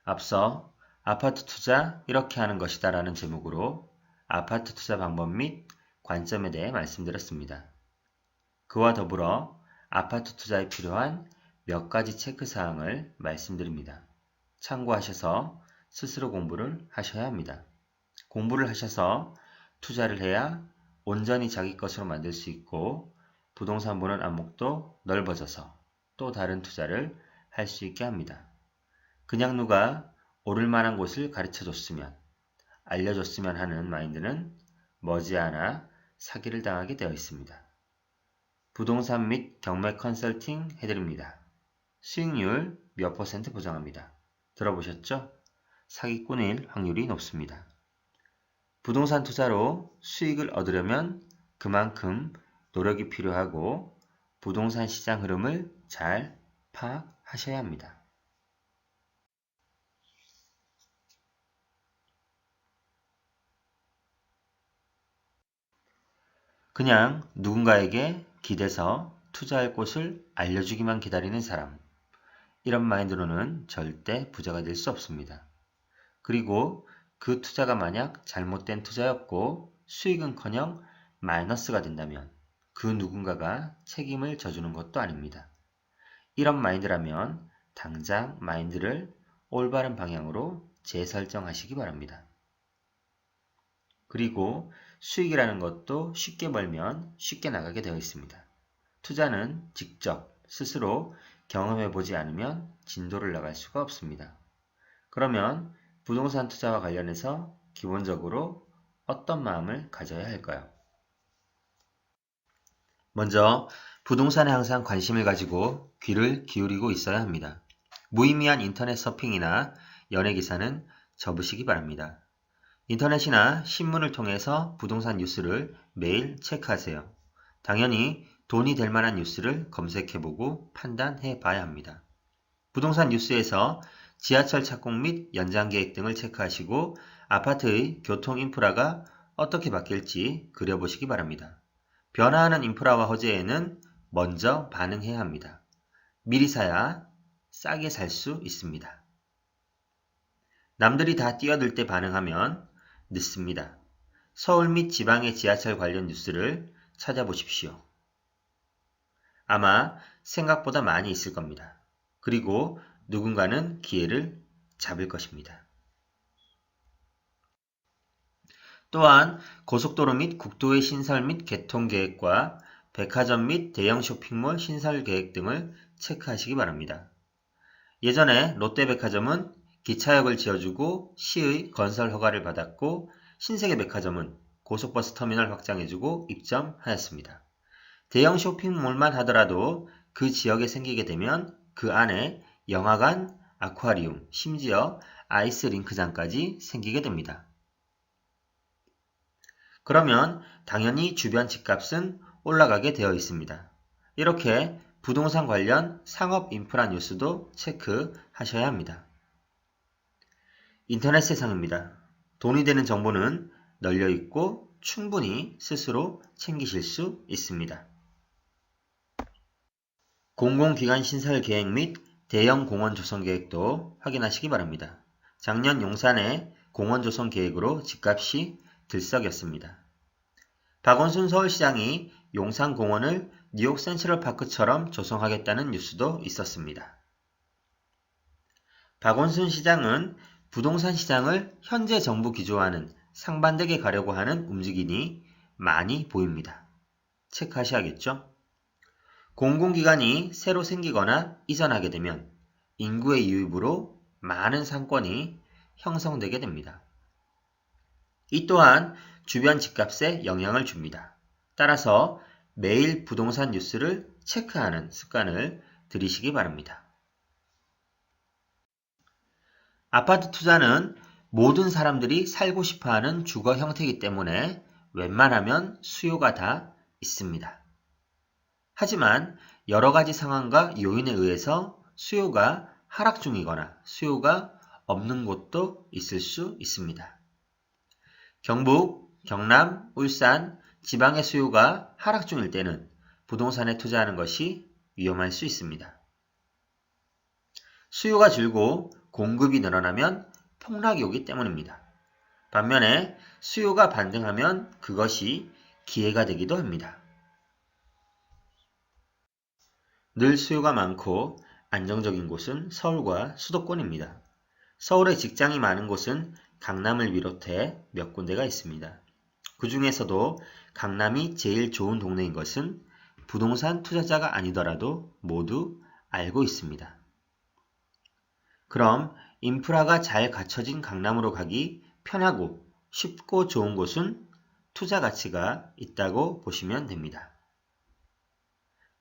앞서 아파트 투자 이렇게 하는 것이다 라는 제목으로 아파트 투자 방법 및 관점에 대해 말씀드렸습니다. 그와 더불어 아파트 투자에 필요한 몇 가지 체크사항을 말씀드립니다. 참고하셔서 스스로 공부를 하셔야 합니다. 공부를 하셔서 투자를 해야 온전히 자기 것으로 만들 수 있고 부동산 보는 안목도 넓어져서 또 다른 투자를 할 수 있게 합니다. 그냥 누가 오를 만한 곳을 가르쳐줬으면, 알려줬으면 하는 마인드는 머지않아 사기를 당하게 되어 있습니다. 부동산 및 경매 컨설팅 해드립니다. 수익률 몇 % 보장합니다. 들어보셨죠? 사기꾼일 확률이 높습니다. 부동산 투자로 수익을 얻으려면 그만큼 노력이 필요하고 부동산 시장 흐름을 잘 파악하셔야 합니다. 그냥 누군가에게 기대서 투자할 곳을 알려주기만 기다리는 사람, 이런 마인드로는 절대 부자가 될 수 없습니다. 그리고 그 투자가 만약 잘못된 투자였고 수익은커녕 마이너스가 된다면 그 누군가가 책임을 져주는 것도 아닙니다. 이런 마인드라면 당장 마인드를 올바른 방향으로 재설정하시기 바랍니다. 그리고 수익이라는 것도 쉽게 벌면 쉽게 나가게 되어 있습니다. 투자는 직접 스스로 경험해보지 않으면 진도를 나갈 수가 없습니다. 그러면 부동산 투자와 관련해서 기본적으로 어떤 마음을 가져야 할까요? 먼저 부동산에 항상 관심을 가지고 귀를 기울이고 있어야 합니다. 무의미한 인터넷 서핑이나 연예 기사는 접으시기 바랍니다. 인터넷이나 신문을 통해서 부동산 뉴스를 매일 체크하세요. 당연히 돈이 될 만한 뉴스를 검색해보고 판단해 봐야 합니다. 부동산 뉴스에서 지하철 착공 및 연장 계획 등을 체크하시고 아파트의 교통 인프라가 어떻게 바뀔지 그려보시기 바랍니다. 변화하는 인프라와 호재에는 먼저 반응해야 합니다. 미리 사야 싸게 살 수 있습니다. 남들이 다 뛰어들 때 반응하면 늦습니다. 서울 및 지방의 지하철 관련 뉴스를 찾아보십시오. 아마 생각보다 많이 있을 겁니다. 그리고 누군가는 기회를 잡을 것입니다. 또한 고속도로 및 국도의 신설 및 개통 계획과 백화점 및 대형 쇼핑몰 신설 계획 등을 체크하시기 바랍니다. 예전에 롯데백화점은 기차역을 지어주고 시의 건설 허가를 받았고 신세계백화점은 고속버스 터미널 확장해주고 입점하였습니다. 대형 쇼핑몰만 하더라도 그 지역에 생기게 되면 그 안에 영화관, 아쿠아리움, 심지어 아이스링크장까지 생기게 됩니다. 그러면 당연히 주변 집값은 올라가게 되어 있습니다. 이렇게 부동산 관련 상업 인프라 뉴스도 체크하셔야 합니다. 인터넷 세상입니다. 돈이 되는 정보는 널려있고 충분히 스스로 챙기실 수 있습니다. 공공기관 신설 계획 및 대형 공원 조성 계획도 확인하시기 바랍니다. 작년 용산의 공원 조성 계획으로 집값이 들썩였습니다. 박원순 서울시장이 용산공원을 뉴욕 센트럴파크처럼 조성하겠다는 뉴스도 있었습니다. 박원순 시장은 부동산 시장을 현재 정부 기조와는 상반되게 가려고 하는 움직임이 많이 보입니다. 체크하셔야겠죠? 공공기관이 새로 생기거나 이전하게 되면 인구의 유입으로 많은 상권이 형성되게 됩니다. 이 또한 주변 집값에 영향을 줍니다. 따라서 매일 부동산 뉴스를 체크하는 습관을 들이시기 바랍니다. 아파트 투자는 모든 사람들이 살고 싶어하는 주거 형태이기 때문에 웬만하면 수요가 다 있습니다. 하지만 여러 가지 상황과 요인에 의해서 수요가 하락 중이거나 수요가 없는 곳도 있을 수 있습니다. 경북, 경남, 울산, 지방의 수요가 하락 중일 때는 부동산에 투자하는 것이 위험할 수 있습니다. 수요가 줄고 공급이 늘어나면 폭락이 오기 때문입니다. 반면에 수요가 반등하면 그것이 기회가 되기도 합니다. 늘 수요가 많고 안정적인 곳은 서울과 수도권입니다. 서울에 직장이 많은 곳은 강남을 비롯해 몇 군데가 있습니다. 그 중에서도 강남이 제일 좋은 동네인 것은 부동산 투자자가 아니더라도 모두 알고 있습니다. 그럼 인프라가 잘 갖춰진 강남으로 가기 편하고 쉽고 좋은 곳은 투자 가치가 있다고 보시면 됩니다.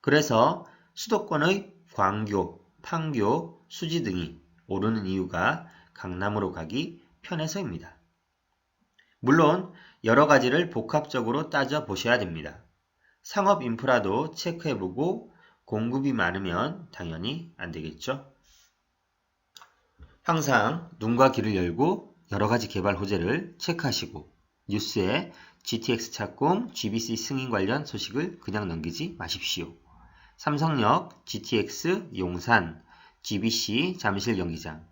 그래서 수도권의 광교, 판교, 수지 등이 오르는 이유가 강남으로 가기 편해서입니다. 물론 여러 가지를 복합적으로 따져 보셔야 됩니다. 상업 인프라도 체크해보고 공급이 많으면 당연히 안 되겠죠. 항상 눈과 귀를 열고 여러 가지 개발 호재를 체크하시고 뉴스에 GTX 착공, GBC 승인 관련 소식을 그냥 넘기지 마십시오. 삼성역, GTX, 용산, GBC 잠실 연기장,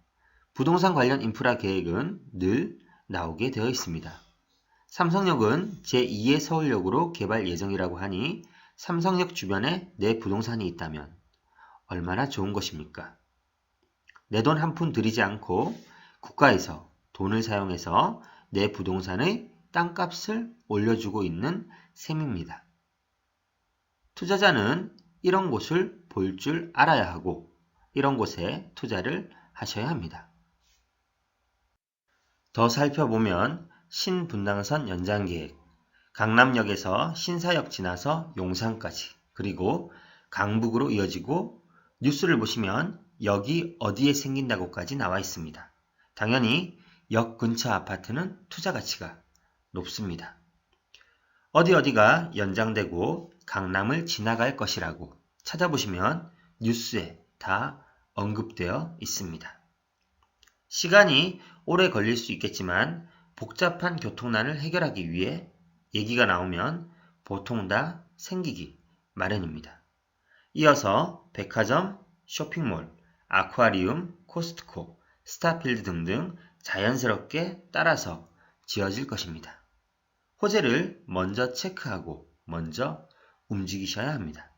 부동산 관련 인프라 계획은 늘 나오게 되어 있습니다. 삼성역은 제2의 서울역으로 개발 예정이라고 하니 삼성역 주변에 내 부동산이 있다면 얼마나 좋은 것입니까? 내 돈 한 푼 들이지 않고 국가에서 돈을 사용해서 내 부동산의 땅값을 올려주고 있는 셈입니다. 투자자는 이런 곳을 볼 줄 알아야 하고 이런 곳에 투자를 하셔야 합니다. 더 살펴보면 신분당선 연장계획, 강남역에서 신사역 지나서 용산까지 그리고 강북으로 이어지고 뉴스를 보시면 역이 어디에 생긴다고까지 나와 있습니다. 당연히 역 근처 아파트는 투자 가치가 높습니다. 어디가 연장되고 강남을 지나갈 것이라고 찾아보시면 뉴스에 다 언급되어 있습니다. 시간이 오래 걸릴 수 있겠지만 복잡한 교통난을 해결하기 위해 얘기가 나오면 보통 다 생기기 마련입니다. 이어서 백화점, 쇼핑몰, 아쿠아리움, 코스트코, 스타필드 등등 자연스럽게 따라서 지어질 것입니다. 호재를 먼저 체크하고 먼저 움직이셔야 합니다.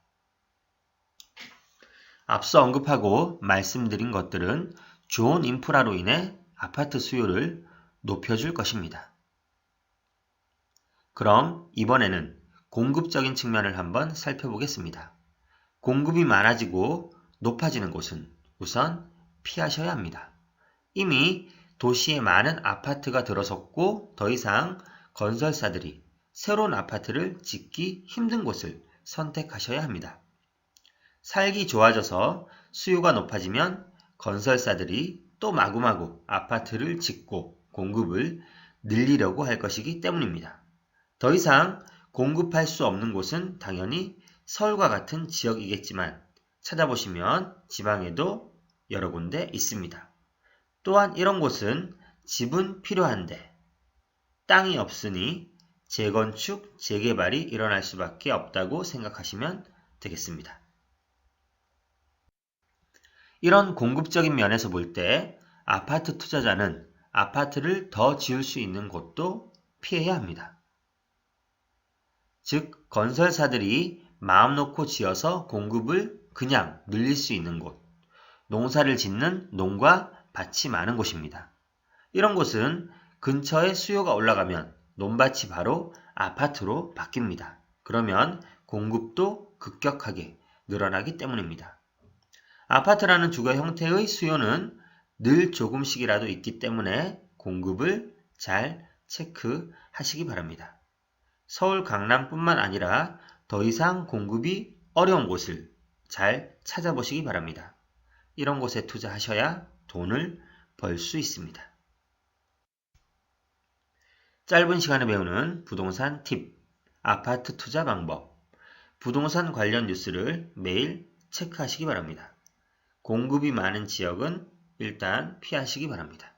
앞서 언급하고 말씀드린 것들은 좋은 인프라로 인해 아파트 수요를 높여줄 것입니다. 그럼 이번에는 공급적인 측면을 한번 살펴보겠습니다. 공급이 많아지고 높아지는 곳은 우선 피하셔야 합니다. 이미 도시에 많은 아파트가 들어섰고 더 이상 건설사들이 새로운 아파트를 짓기 힘든 곳을 선택하셔야 합니다. 살기 좋아져서 수요가 높아지면 건설사들이 또 마구마구 아파트를 짓고 공급을 늘리려고 할 것이기 때문입니다. 더 이상 공급할 수 없는 곳은 당연히 서울과 같은 지역이겠지만 찾아보시면 지방에도 여러 군데 있습니다. 또한 이런 곳은 집은 필요한데 땅이 없으니 재건축, 재개발이 일어날 수밖에 없다고 생각하시면 되겠습니다. 이런 공급적인 면에서 볼 때 아파트 투자자는 아파트를 더 지을 수 있는 곳도 피해야 합니다. 즉, 건설사들이 마음 놓고 지어서 공급을 그냥 늘릴 수 있는 곳, 농사를 짓는 농가 밭이 많은 곳입니다. 이런 곳은 근처에 수요가 올라가면 논밭이 바로 아파트로 바뀝니다. 그러면 공급도 급격하게 늘어나기 때문입니다. 아파트라는 주거 형태의 수요는 늘 조금씩이라도 있기 때문에 공급을 잘 체크하시기 바랍니다. 서울 강남뿐만 아니라 더 이상 공급이 어려운 곳을 잘 찾아보시기 바랍니다. 이런 곳에 투자하셔야 돈을 벌 수 있습니다. 짧은 시간에 배우는 부동산 팁, 아파트 투자 방법, 부동산 관련 뉴스를 매일 체크하시기 바랍니다. 공급이 많은 지역은 일단 피하시기 바랍니다.